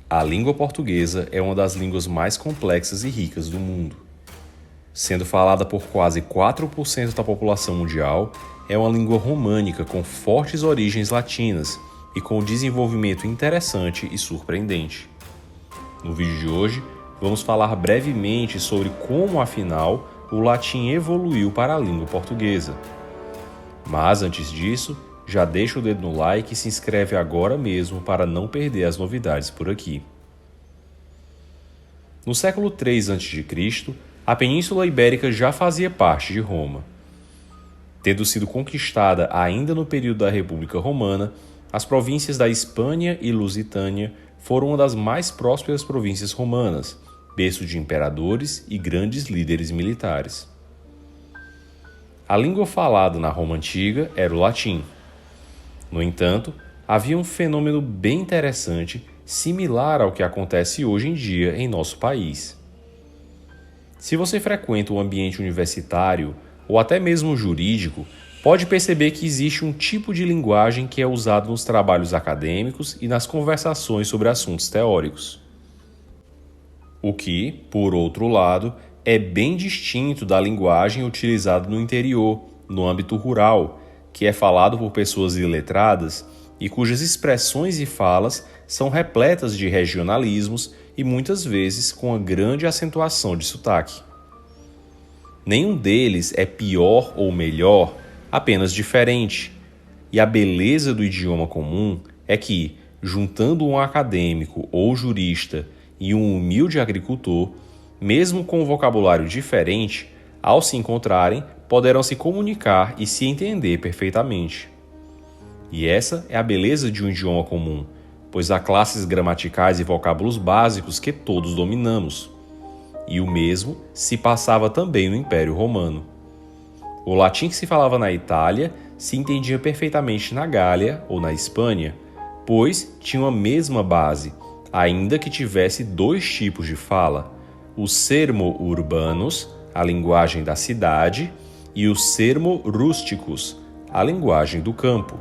A língua portuguesa é uma das línguas mais complexas e ricas do mundo. Sendo falada por quase 4% da população mundial, é uma língua românica com fortes origens latinas e com um desenvolvimento interessante e surpreendente. No vídeo de hoje, vamos falar brevemente sobre como, afinal, o latim evoluiu para a língua portuguesa. Mas, antes disso, já deixa o dedo no like e se inscreve agora mesmo para não perder as novidades por aqui. No século III a.C., a Península Ibérica já fazia parte de Roma. Tendo sido conquistada ainda no período da República Romana, as províncias da Hispânia e Lusitânia foram uma das mais prósperas províncias romanas, berço de imperadores e grandes líderes militares. A língua falada na Roma antiga era o latim. No entanto, havia um fenômeno bem interessante, similar ao que acontece hoje em dia em nosso país. Se você frequenta o ambiente universitário ou até mesmo jurídico, pode perceber que existe um tipo de linguagem que é usado nos trabalhos acadêmicos e nas conversações sobre assuntos teóricos. O que, por outro lado, é bem distinto da linguagem utilizada no interior, no âmbito rural, que é falado por pessoas iletradas e cujas expressões e falas são repletas de regionalismos e muitas vezes com uma grande acentuação de sotaque. Nenhum deles é pior ou melhor, apenas diferente. E a beleza do idioma comum é que, juntando um acadêmico ou jurista e um humilde agricultor, mesmo com um vocabulário diferente, ao se encontrarem, poderão se comunicar e se entender perfeitamente. E essa é a beleza de um idioma comum, pois há classes gramaticais e vocábulos básicos que todos dominamos. E o mesmo se passava também no Império Romano. O latim que se falava na Itália se entendia perfeitamente na Gália ou na Espanha, pois tinha a mesma base, ainda que tivesse dois tipos de fala: o sermo-urbanus, a linguagem da cidade, e o sermo-rusticus, a linguagem do campo.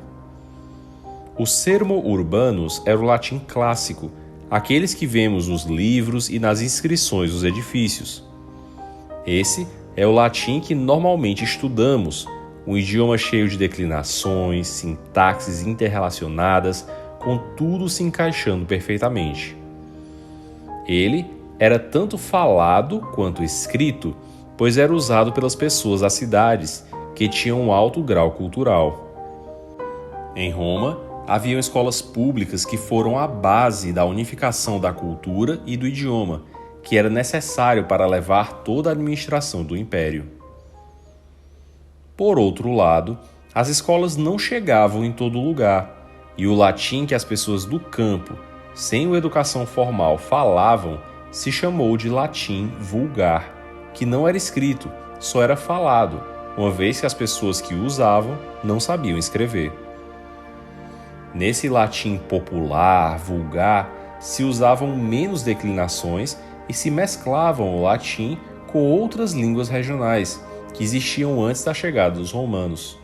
O sermo-urbanus era o latim clássico, aqueles que vemos nos livros e nas inscrições dos edifícios. Esse é o latim que normalmente estudamos, um idioma cheio de declinações, sintaxes interrelacionadas, com tudo se encaixando perfeitamente. Ele era tanto falado quanto escrito, pois era usado pelas pessoas das cidades, que tinham um alto grau cultural. Em Roma, haviam escolas públicas que foram a base da unificação da cultura e do idioma, que era necessário para levar toda a administração do império. Por outro lado, as escolas não chegavam em todo lugar, e o latim que as pessoas do campo, sem uma educação formal, falavam se chamou de latim vulgar, que não era escrito, só era falado, uma vez que as pessoas que o usavam não sabiam escrever. Nesse latim popular, vulgar, se usavam menos declinações e se mesclavam o latim com outras línguas regionais que existiam antes da chegada dos romanos.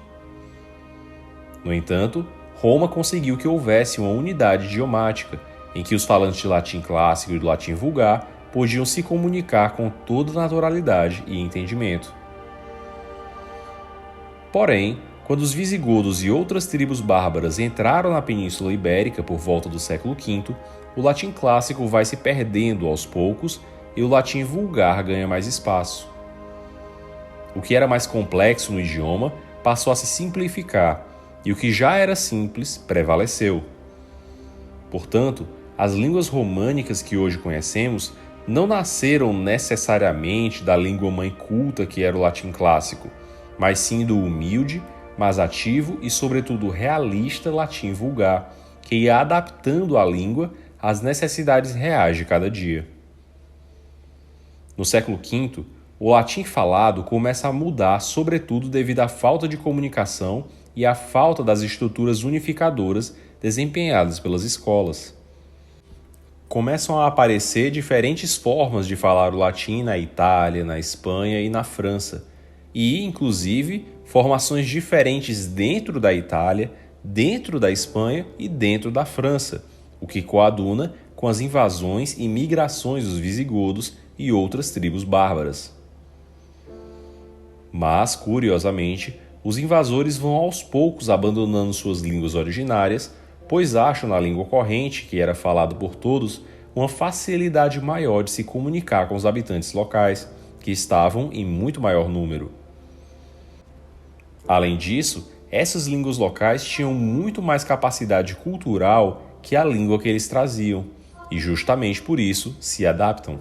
No entanto, Roma conseguiu que houvesse uma unidade idiomática, em que os falantes de latim clássico e do latim vulgar podiam se comunicar com toda naturalidade e entendimento. Porém, quando os visigodos e outras tribos bárbaras entraram na Península Ibérica por volta do século V, o latim clássico vai se perdendo aos poucos e o latim vulgar ganha mais espaço. O que era mais complexo no idioma passou a se simplificar, e o que já era simples prevaleceu. Portanto, as línguas românicas que hoje conhecemos não nasceram necessariamente da língua-mãe culta que era o latim clássico, mas sim do humilde, mas ativo e, sobretudo, realista latim vulgar, que ia adaptando a língua às necessidades reais de cada dia. No século V, o latim falado começa a mudar, sobretudo devido à falta de comunicação e à falta das estruturas unificadoras desempenhadas pelas escolas. Começam a aparecer diferentes formas de falar o latim na Itália, na Espanha e na França, e, inclusive, formações diferentes dentro da Itália, dentro da Espanha e dentro da França, o que coaduna com as invasões e migrações dos visigodos e outras tribos bárbaras. Mas, curiosamente, os invasores vão aos poucos abandonando suas línguas originárias, pois acham na língua corrente, que era falado por todos, uma facilidade maior de se comunicar com os habitantes locais, que estavam em muito maior número. Além disso, essas línguas locais tinham muito mais capacidade cultural que a língua que eles traziam, e justamente por isso se adaptam.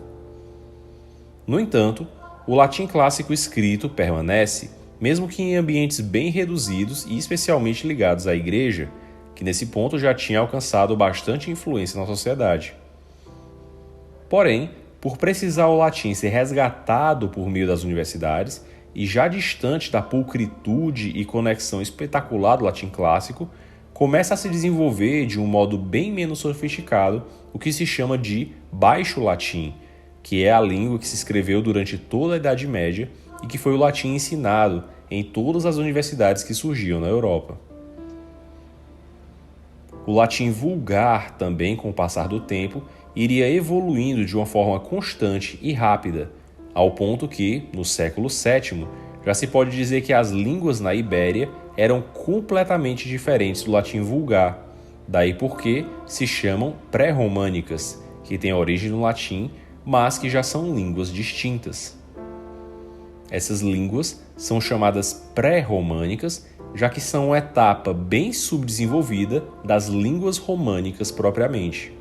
No entanto, o latim clássico escrito permanece, mesmo que em ambientes bem reduzidos e especialmente ligados à igreja, que nesse ponto já tinha alcançado bastante influência na sociedade. Porém, por precisar o latim ser resgatado por meio das universidades, e já distante da pulcritude e conexão espetacular do latim clássico, começa a se desenvolver de um modo bem menos sofisticado o que se chama de baixo latim, que é a língua que se escreveu durante toda a Idade Média e que foi o latim ensinado em todas as universidades que surgiam na Europa. O latim vulgar também, com o passar do tempo, iria evoluindo de uma forma constante e rápida, ao ponto que, no século VII, já se pode dizer que as línguas na Ibéria eram completamente diferentes do latim vulgar, daí porque se chamam pré-românicas, que têm origem no latim, mas que já são línguas distintas. Essas línguas são chamadas pré-românicas, já que são uma etapa bem subdesenvolvida das línguas românicas propriamente.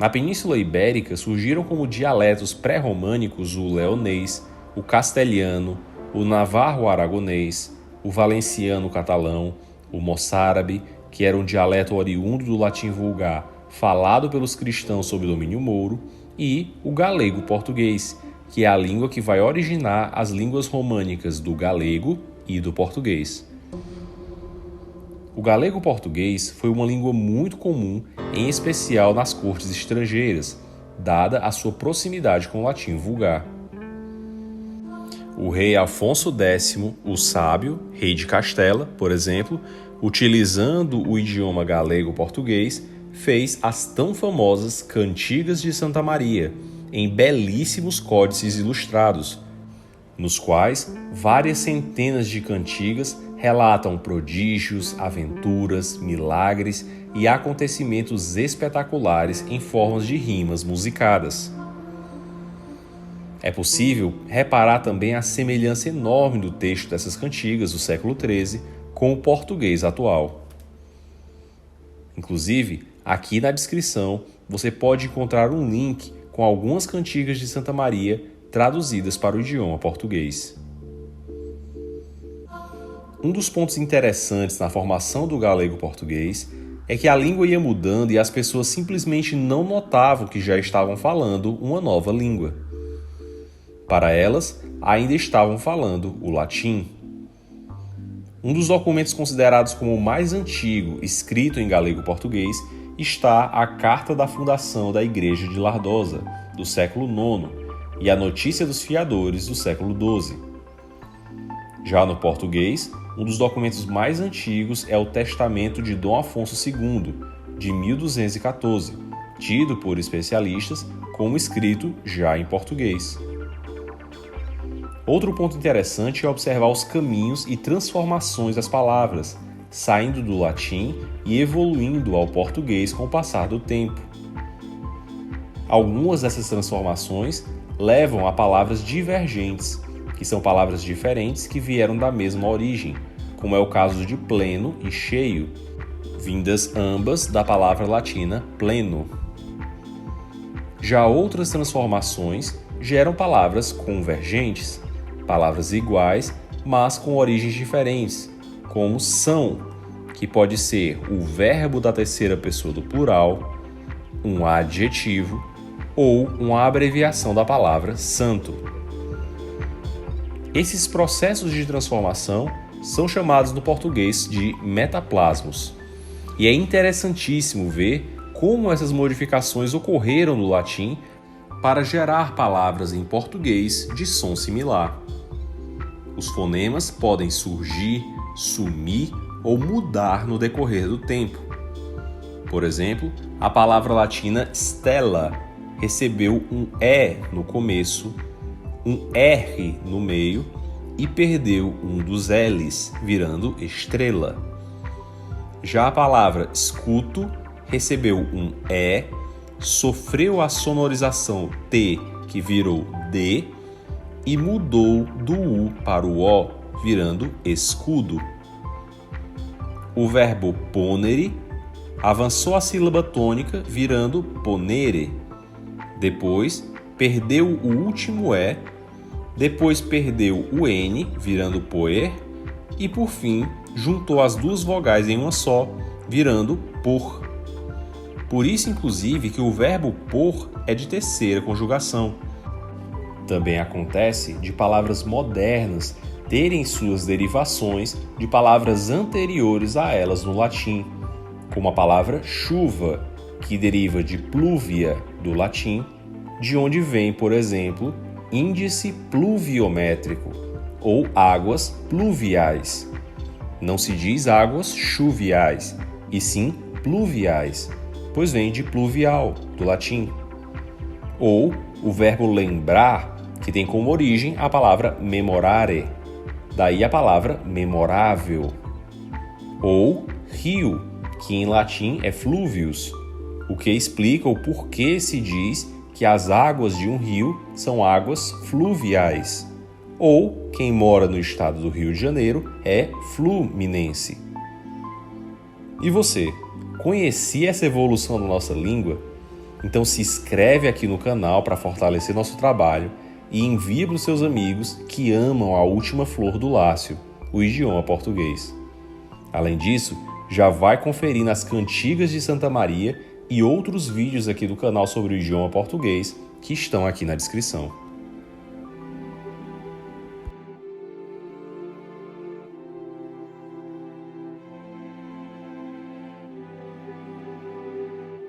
Na Península Ibérica surgiram como dialetos pré-românicos o leonês, o castelhano, o navarro-aragonês, o valenciano-catalão, o moçárabe, que era um dialeto oriundo do latim vulgar falado pelos cristãos sob domínio mouro, e o galego-português, que é a língua que vai originar as línguas românicas do galego e do português. O galego-português foi uma língua muito comum, em especial nas cortes estrangeiras, dada a sua proximidade com o latim vulgar. O rei Afonso X, o Sábio, rei de Castela, por exemplo, utilizando o idioma galego-português, fez as tão famosas Cantigas de Santa Maria, em belíssimos códices ilustrados, nos quais várias centenas de cantigas relatam prodígios, aventuras, milagres e acontecimentos espetaculares em formas de rimas musicadas. É possível reparar também a semelhança enorme do texto dessas cantigas do século XIII com o português atual. Inclusive, aqui na descrição você pode encontrar um link com algumas cantigas de Santa Maria traduzidas para o idioma português. Um dos pontos interessantes na formação do galego-português é que a língua ia mudando e as pessoas simplesmente não notavam que já estavam falando uma nova língua. Para elas, ainda estavam falando o latim. Um dos documentos considerados como o mais antigo escrito em galego-português está a Carta da Fundação da Igreja de Lardosa, do século IX, e a Notícia dos Fiadores, do século XII. Já no português, um dos documentos mais antigos é o Testamento de Dom Afonso II, de 1214, tido por especialistas como escrito já em português. Outro ponto interessante é observar os caminhos e transformações das palavras, saindo do latim e evoluindo ao português com o passar do tempo. Algumas dessas transformações levam a palavras divergentes, que são palavras diferentes que vieram da mesma origem, como é o caso de pleno e cheio, vindas ambas da palavra latina pleno. Já outras transformações geram palavras convergentes, palavras iguais, mas com origens diferentes, como são, que pode ser o verbo da terceira pessoa do plural, um adjetivo ou uma abreviação da palavra santo. Esses processos de transformação são chamados no português de metaplasmos, e é interessantíssimo ver como essas modificações ocorreram no latim para gerar palavras em português de som similar. Os fonemas podem surgir, sumir ou mudar no decorrer do tempo. Por exemplo, a palavra latina stella recebeu um E no começo, um R no meio e perdeu um dos L's, virando estrela. Já a palavra escuto recebeu um E, sofreu a sonorização T, que virou D, e mudou do U para o O, virando escudo. O verbo ponere avançou a sílaba tônica, virando ponere. Depois, perdeu o último E, depois perdeu o N, virando poer, e por fim, juntou as duas vogais em uma só, virando por. Por isso, inclusive, que o verbo por é de terceira conjugação. Também acontece de palavras modernas terem suas derivações de palavras anteriores a elas no latim, como a palavra chuva, que deriva de pluvia do latim, de onde vem, por exemplo, índice pluviométrico ou águas pluviais. Não se diz águas chuviais, e sim pluviais, pois vem de pluvial, do latim. Ou o verbo lembrar, que tem como origem a palavra memorare, daí a palavra memorável. Ou rio, que em latim é fluvius, o que explica o porquê se diz que as águas de um rio são águas fluviais. Ou, quem mora no estado do Rio de Janeiro é fluminense. E você, conhecia essa evolução da nossa língua? Então se inscreve aqui no canal para fortalecer nosso trabalho e envia para os seus amigos que amam a última flor do Lácio, o idioma português. Além disso, já vai conferir nas Cantigas de Santa Maria e outros vídeos aqui do canal sobre o idioma português que estão aqui na descrição.